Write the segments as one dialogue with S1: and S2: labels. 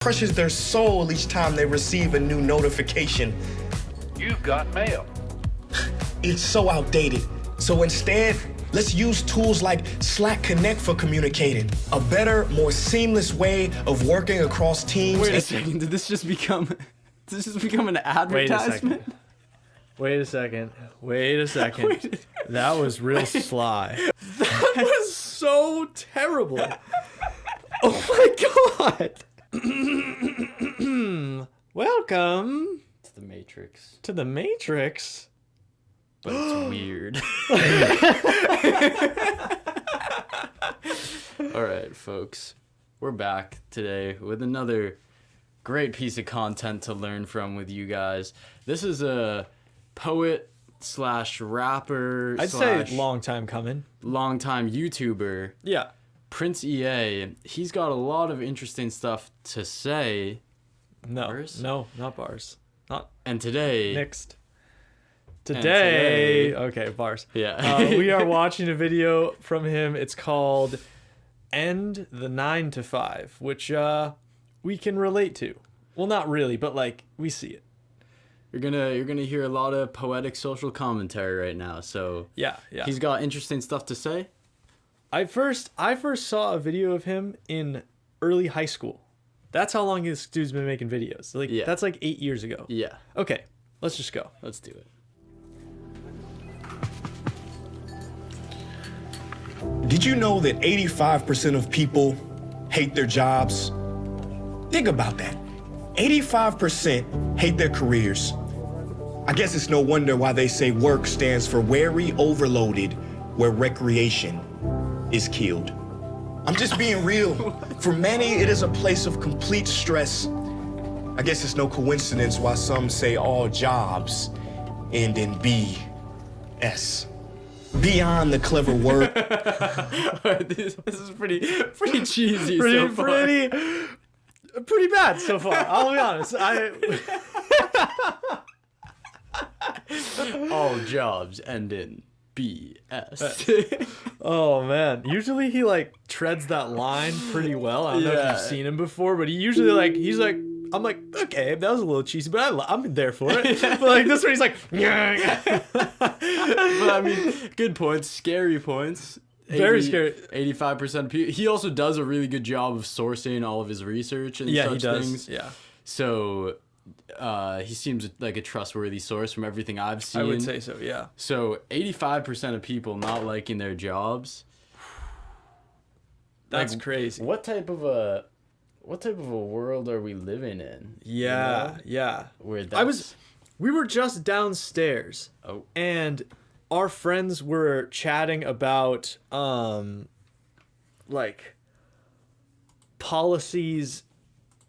S1: crushes their soul each time they receive a new notification.
S2: You've got mail.
S1: It's so outdated. So instead, let's use tools like Slack Connect for communicating. A better, more seamless way of working across teams.
S3: Wait a second, did this just become an advertisement?
S4: Wait a second. That was real sly.
S3: That was so terrible. Oh my god.
S4: Welcome
S3: It's the Matrix.
S4: to the Matrix.
S3: But it's weird. Alright, folks. We're back today with another great piece of content to learn from with you guys. This is a poet slash rapper
S4: I'd say long time coming.
S3: longtime YouTuber,
S4: Yeah.
S3: Prince EA. He's got a lot of interesting stuff to say.
S4: No.
S3: Bars?
S4: No, not bars. Not
S3: And today...
S4: next.
S3: today-
S4: Okay, bars.
S3: Yeah.
S4: We are watching a video from him. It's called End the 9 to 5, which we can relate to. Well, not really, but like we see it.
S3: You're gonna hear a lot of poetic social commentary right now. So
S4: Yeah.
S3: he's got interesting stuff to say.
S4: I first saw a video of him in early high school. That's how long this dude's been making videos. Like
S3: Yeah.
S4: that's like 8 years ago.
S3: Yeah,
S4: Okay, let's just go.
S3: let's do it.
S1: Did you know that 85% of people hate their jobs? Think about that. 85% hate their careers. I guess it's no wonder why they say work stands for weary overloaded, where recreation is killed. I'm just being real. For many, it is a place of complete stress. I guess it's no coincidence why some say all jobs end in B-S. Beyond the clever word.
S3: this is pretty cheesy so far.
S4: Pretty bad so far. I'll be honest.
S3: All jobs end in BS.
S4: Oh man. Usually he like treads that line pretty well. I don't know if
S3: Yeah.
S4: you've seen him before, but he usually I'm like, okay, that was a little cheesy, but I'm there for it. But like this one, he's like,
S3: But I mean, good points, scary points.
S4: Very scary.
S3: 85% of people. He also does a really good job of sourcing all of his research and
S4: yeah,
S3: such
S4: he does.
S3: things.
S4: Yeah,
S3: So he seems like a trustworthy source from everything I've seen.
S4: I would say so. Yeah.
S3: So 85% of people not liking their jobs.
S4: That's
S3: Like,
S4: crazy.
S3: What type of a world are we living in?
S4: Yeah,
S3: You know?
S4: yeah.
S3: Where that's...
S4: We were just downstairs.
S3: Oh.
S4: And our friends were chatting about like policies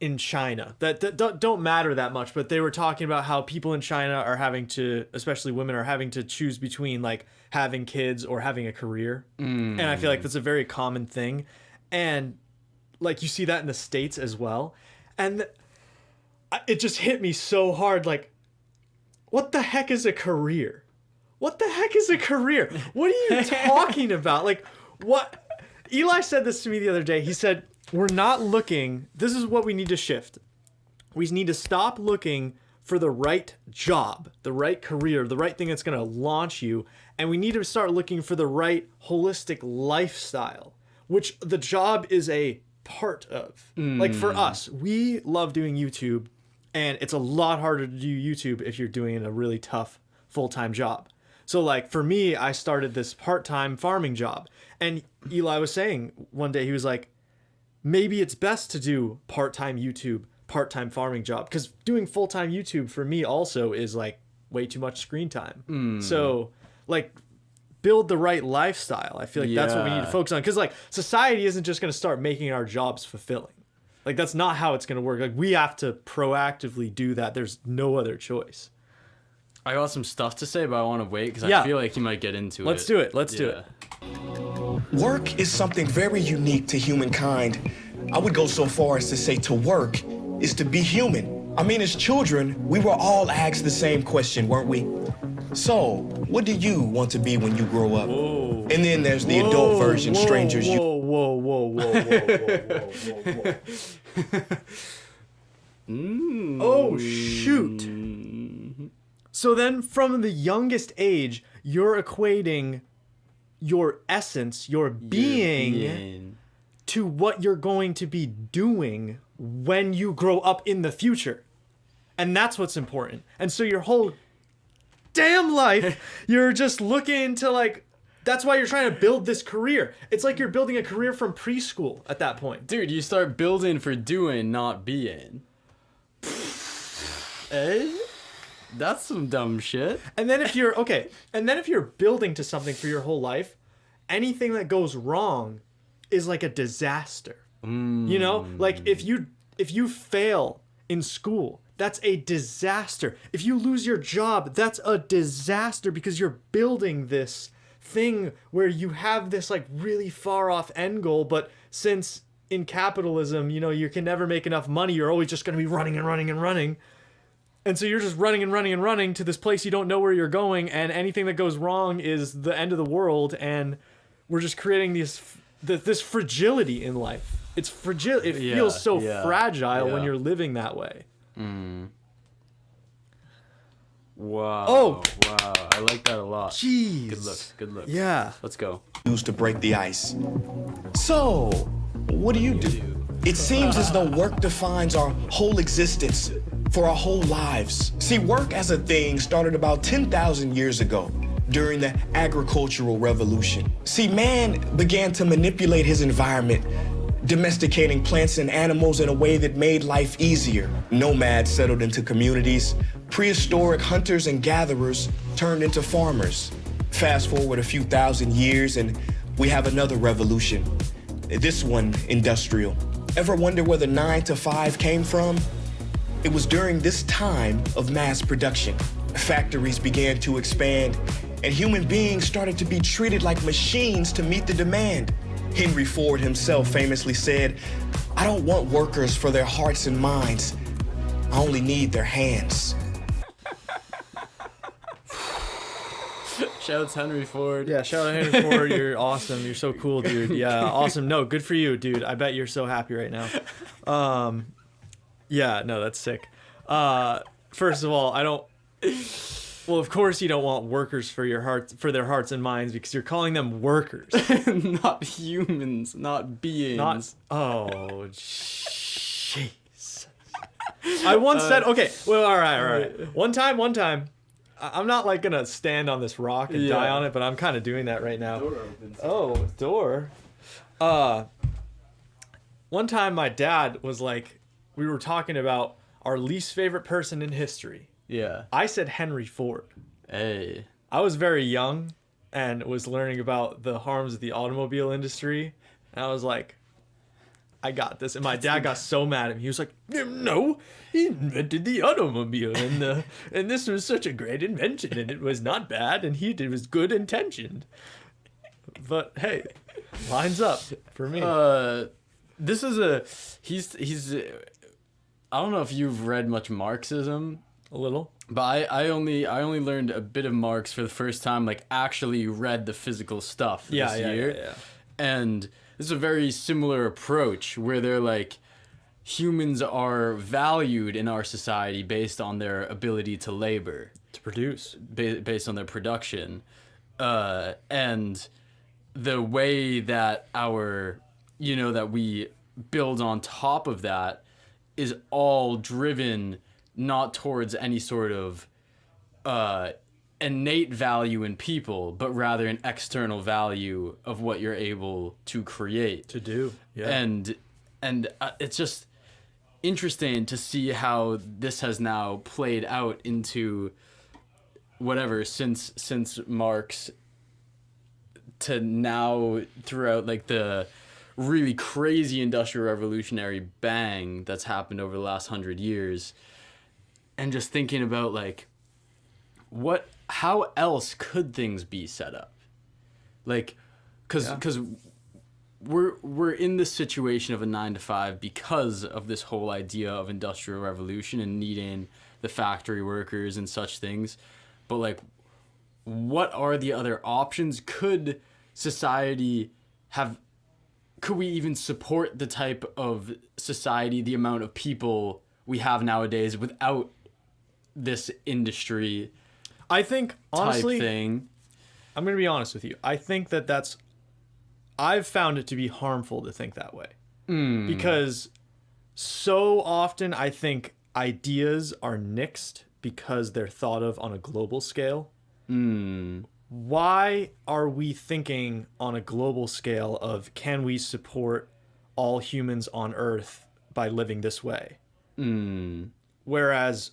S4: in China that don't matter that much, but they were talking about how people in China are having to, especially women, are having to choose between like having kids or having a career. And I feel like that's a very common thing. And like you see that in the States as well. And it just hit me so hard. Like, what the heck is a career? What the heck is a career? What are you talking about? Like, what? Eli said this to me the other day. He said, we're not looking, this is what we need to shift. We need to stop looking for the right job, the right career, the right thing that's going to launch you. And we need to start looking for the right holistic lifestyle, which the job is a part of. Like for us, we love doing YouTube, and it's a lot harder to do YouTube if you're doing a really tough full-time job. So like for me, I started this part-time farming job, and Eli was saying one day, he was like, maybe it's best to do part-time YouTube, part-time farming job, because doing full-time YouTube for me also is like way too much screen time. So like build the right lifestyle. I feel like that's what we need to focus on, because like society isn't just going to start making our jobs fulfilling. Like that's not how it's going to work. Like we have to proactively do that. There's no other choice.
S3: I got some stuff to say, but I want to wait because
S4: Yeah.
S3: I feel like he might get into
S4: Let's
S3: it.
S4: do it. Let's do
S3: Yeah.
S4: it.
S1: Work is something very unique to humankind. I would go so far as to say to work is to be human. I mean, as children, we were all asked the same question, weren't we? So, what do you want to be when you grow up?
S4: Whoa.
S1: And then there's the adult version, strangers.
S4: Whoa. Oh, shoot. So then from the youngest age, you're equating your essence, your being, to what you're going to be doing when you grow up in the future. And that's what's important. And so your whole damn life, you're just looking to like, that's why you're trying to build this career. It's like you're building a career from preschool at that point.
S3: Dude, you start building for doing, not being. Eh? That's some dumb shit.
S4: And then if you're building to something for your whole life, anything that goes wrong is like a disaster. You know, like if you fail in school, that's a disaster. If you lose your job, that's a disaster because you're building this thing where you have this like really far off end goal, but since in capitalism, you know, you can never make enough money, you're always just going to be running and running and running. And so you're just running and running and running to this place you don't know where you're going, and anything that goes wrong is the end of the world, and we're just creating this fragility in life. It's fragile. It feels so fragile when you're living that way.
S3: Wow.
S4: Oh.
S3: Wow. I like that a lot.
S4: Jeez.
S3: Good look. Good look.
S4: Yeah.
S3: Let's go.
S1: Used to break the ice. So, what do? It seems as though work defines our whole existence for our whole lives. See, work as a thing started about 10,000 years ago during the agricultural revolution. See, man began to manipulate his environment, domesticating plants and animals in a way that made life easier. Nomads settled into communities. Prehistoric hunters and gatherers turned into farmers. Fast forward a few thousand years and we have another revolution. This one, industrial. Ever wonder where the 9 to 5 came from? It was during this time of mass production. Factories began to expand and human beings started to be treated like machines to meet the demand. Henry Ford himself famously said, "I don't want workers for their hearts and minds. I only need their hands."
S3: Shouts Henry Ford.
S4: Yeah, shout out Henry Ford. You're awesome. You're so cool, dude. Yeah, awesome. No, good for you, dude. I bet you're so happy right now. Yeah, no, that's sick. First of all, I don't. Well, of course you don't want workers for their hearts and minds because you're calling them workers,
S3: Not humans, not beings.
S4: not. Oh, jeez. I once said, okay, well, all right. One time. I'm not like gonna stand on this rock and die on it, but I'm kind of doing that right now.
S3: Door opens.
S4: Oh, door. One time my dad was like, we were talking about our least favorite person in history.
S3: Yeah.
S4: I said Henry Ford.
S3: Hey.
S4: I was very young and was learning about the harms of the automobile industry. And I was like, I got this. And my dad got so mad at me. He was like, "No, he invented the automobile, and this was such a great invention, and it was not bad, and it was good intentioned." But hey, lines up for me.
S3: This is he's I don't know if you've read much Marxism,
S4: A little.
S3: but I only learned a bit of Marx for the first time, like actually read the physical stuff this year.
S4: Yeah.
S3: And this is a very similar approach where they're like, humans are valued in our society based on their ability to labor,
S4: To produce.
S3: based on their production, and the way that that we build on top of that is all driven not towards any sort of innate value in people, but rather an external value of what you're able to create.
S4: To do. Yeah.
S3: And it's just interesting to see how this has now played out into whatever since Marx to now throughout like the really crazy industrial revolutionary bang that's happened over the last 100 years, and just thinking about like how else could things be set up, like because we're in this situation of a 9 to 5 because of this whole idea of industrial revolution and needing the factory workers and such things. But like, what are the other options? Could society could we even support the type of society, the amount of people we have nowadays without this industry
S4: I think, honestly,
S3: type thing.
S4: I'm going to be honest with you. I think that I've found it to be harmful to think that way. Because so often I think ideas are nixed because they're thought of on a global scale. Why are we thinking on a global scale of can we support all humans on Earth by living this way? Whereas,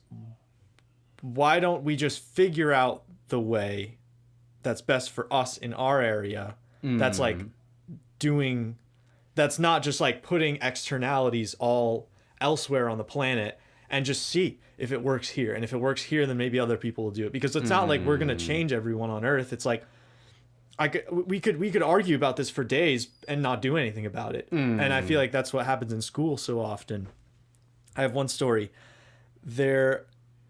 S4: why don't we just figure out the way that's best for us in our area? That's like that's not just like putting externalities all elsewhere on the planet, and just see if it works here. And if it works here, then maybe other people will do it. Because it's not like we're going to change everyone on Earth. It's like we could argue about this for days and not do anything about it. And I feel like that's what happens in school so often. I have one story. There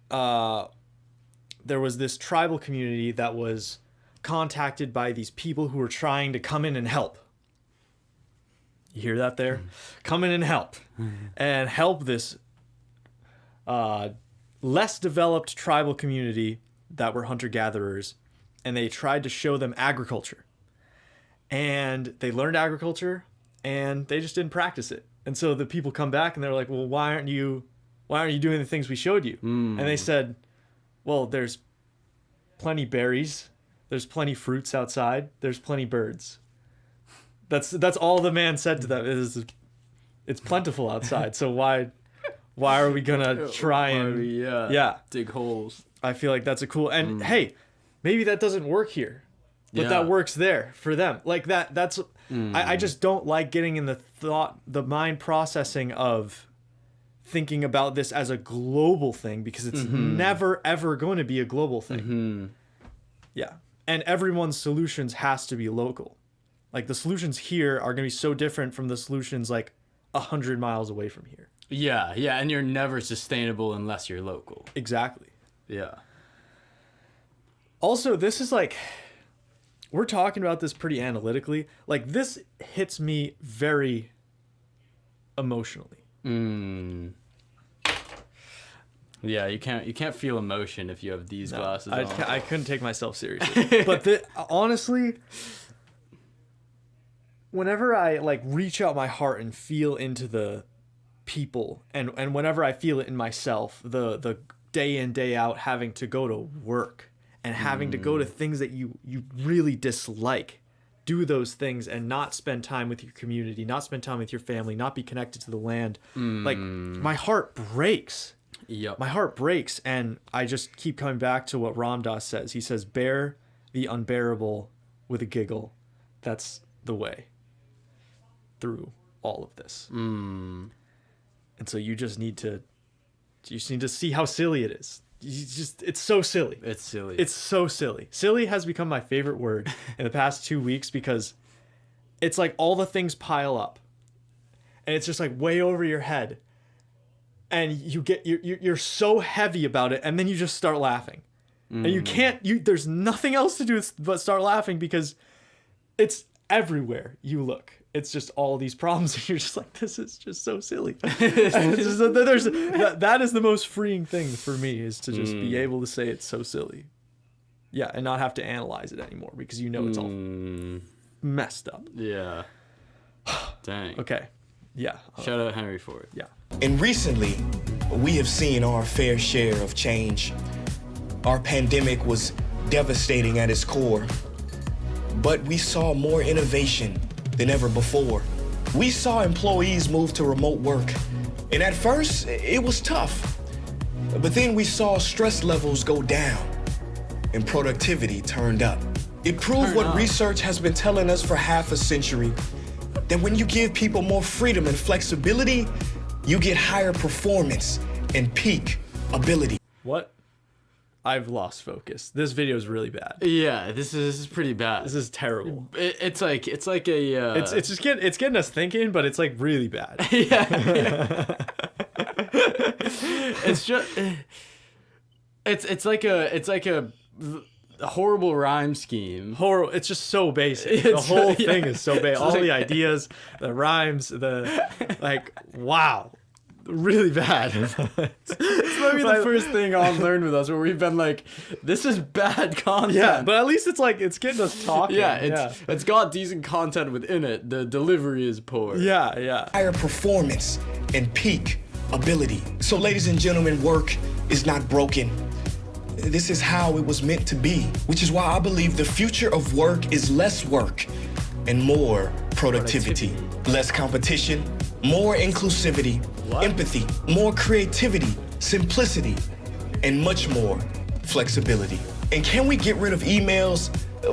S4: was this tribal community that was contacted by these people who were trying to come in and help. You hear that there? Come in and help. And help this less developed tribal community that were hunter-gatherers. And they tried to show them agriculture. And they learned agriculture, and they just didn't practice it. And so the people come back and they're like, well, why aren't you doing the things we showed you? And they said, well, there's plenty berries, there's plenty fruits outside, there's plenty birds. That's all the man said to them is, it's plentiful outside. So why are we gonna try and
S3: dig holes?
S4: I feel like that's a cool, and hey, maybe that doesn't work here, but that works there for them. Like that's I just don't like getting in the mind processing of thinking about this as a global thing, because it's never ever going to be a global thing. Yeah. And everyone's solutions has to be local. Like the solutions here are going to be so different from the solutions like 100 miles away from here.
S3: Yeah, and you're never sustainable unless you're local.
S4: Exactly.
S3: Yeah.
S4: Also, this is like, we're talking about this pretty analytically. Like this hits me very emotionally.
S3: Yeah, you can't feel emotion if you have these glasses on.
S4: I couldn't take myself seriously. But honestly, whenever I like reach out my heart and feel into the people, and whenever I feel it in myself, the day in, day out having to go to work and having to go to things that you really dislike, do those things and not spend time with your community, not spend time with your family, not be connected to the land. Like my heart breaks.
S3: Yep.
S4: My heart breaks, and I just keep coming back to what Ram Dass says. He says, bear the unbearable with a giggle. That's the way through all of this. And so you just need to see how silly it is. It's so silly.
S3: It's silly.
S4: It's so silly. Silly has become my favorite word in the past 2 weeks, because it's like all the things pile up and it's just like way over your head, and you're so heavy about it, and then you just start laughing. And you can't, there's nothing else to do but start laughing, because it's everywhere you look. It's just all these problems, and you're just like, this is just so silly. That is the most freeing thing for me, is to just be able to say it's so silly. Yeah, and not have to analyze it anymore, because you know it's all messed up.
S3: Yeah. Dang.
S4: Okay. Yeah.
S3: Shout out Henry Ford.
S4: Yeah.
S1: And recently, we have seen our fair share of change. Our pandemic was devastating at its core, but we saw more innovation than ever before. We saw employees move to remote work, and at first, it was tough. But then we saw stress levels go down, and productivity turned up. It proved what research has been telling us for half a century, that when you give people more freedom and flexibility, you get higher performance and peak ability.
S4: What? I've lost focus. This video is really bad.
S3: Yeah, this is pretty bad.
S4: This is terrible.
S3: It's like a.
S4: It's just getting us thinking, but it's like really bad.
S3: Yeah. It's just. It's like a horrible rhyme scheme.
S4: Horrible. It's just so basic. The whole thing is so basic. All the ideas, the rhymes, wow. really bad.
S3: It's maybe the first thing On learned with us, where we've been like, this is bad content.
S4: Yeah, but at least it's like it's getting us talking.
S3: Yeah, it's got decent content within it. The delivery is poor.
S4: Yeah.
S1: Higher performance and peak ability. So ladies and gentlemen, work is not broken. This is how it was meant to be, which is why I believe the future of work is less work and more productivity. Less competition, more inclusivity, empathy, more creativity, simplicity, and much more flexibility. And can we get rid of emails?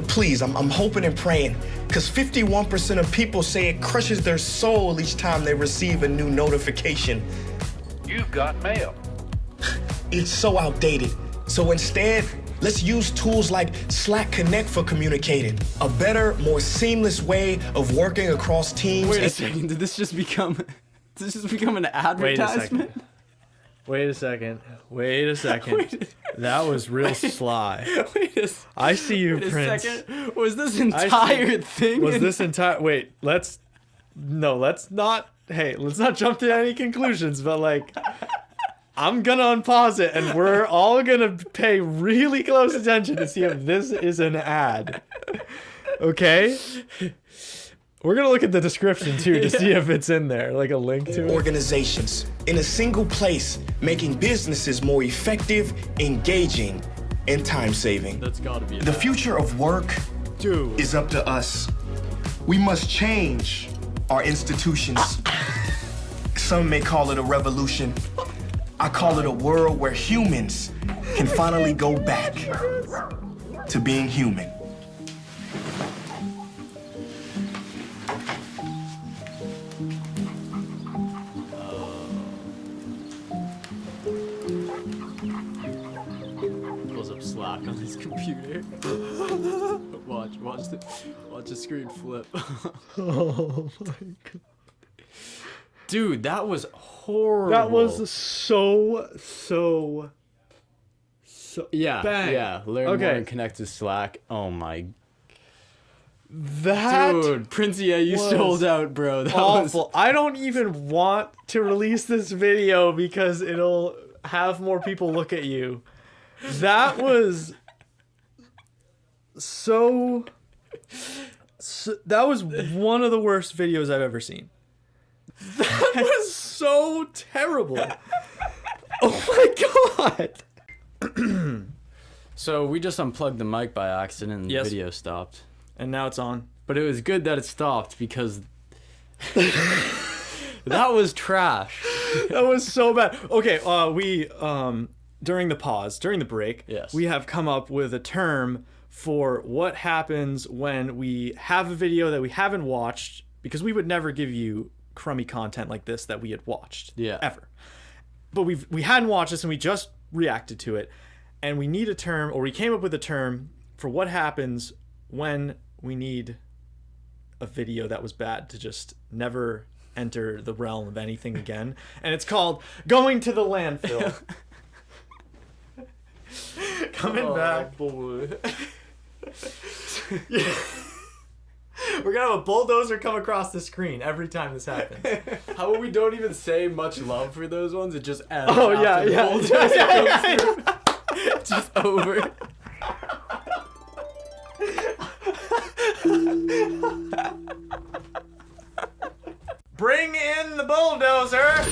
S1: Please, I'm hoping and praying, because 51% of people say it crushes their soul each time they receive a new notification.
S2: You've got mail.
S1: It's so outdated. So instead, let's use tools like Slack Connect for communicating. A better, more seamless way of working across teams.
S3: Wait a second, did this just become an advertisement?
S4: Wait a second. That was real sly. I see you, Prince.
S3: Was this entire thing?
S4: Wait, let's not jump to any conclusions, but like, I'm gonna unpause it and we're all gonna pay really close attention to see if this is an ad. Okay? We're gonna look at the description too to see if it's in there, like a link to it.
S1: Organizations in a single place, making businesses more effective, engaging, and time-saving.
S3: That's gotta be
S1: The future of work is up to us. We must change our institutions. Some may call it a revolution. I call it a world where humans can finally go back to being human.
S3: Pulls up Slack on his computer. Watch the screen flip.
S4: Oh my god.
S3: Dude, that was horrible.
S4: That was so
S3: yeah,
S4: bang.
S3: yeah. Learn more and connect to Slack. Oh my.
S4: That
S3: Dude, Princey, you sold out, bro. That
S4: awful. I don't even want to release this video because it'll have more people look at you. That was that was one of the worst videos I've ever seen. That was so terrible. Oh my god.
S3: So we just unplugged the mic by accident and the video stopped.
S4: And now it's on.
S3: But it was good that it stopped because that was trash.
S4: That was so bad. Okay, we during the break, we have come up with a term for what happens when we have a video that we haven't watched, because we would never give you crummy content like this that we had watched. Ever. But we hadn't watched this and we just reacted to it. And we need a term, or we came up with a term for what happens when we need a video that was bad to just never enter the realm of anything again. And it's called going to the landfill. Coming back.
S3: Boy.
S4: We're gonna have a bulldozer come across the screen every time this happens.
S3: How about we don't even say much love for those ones? It just ends.
S4: Oh yeah.
S3: Just over.
S4: Bring in the bulldozer.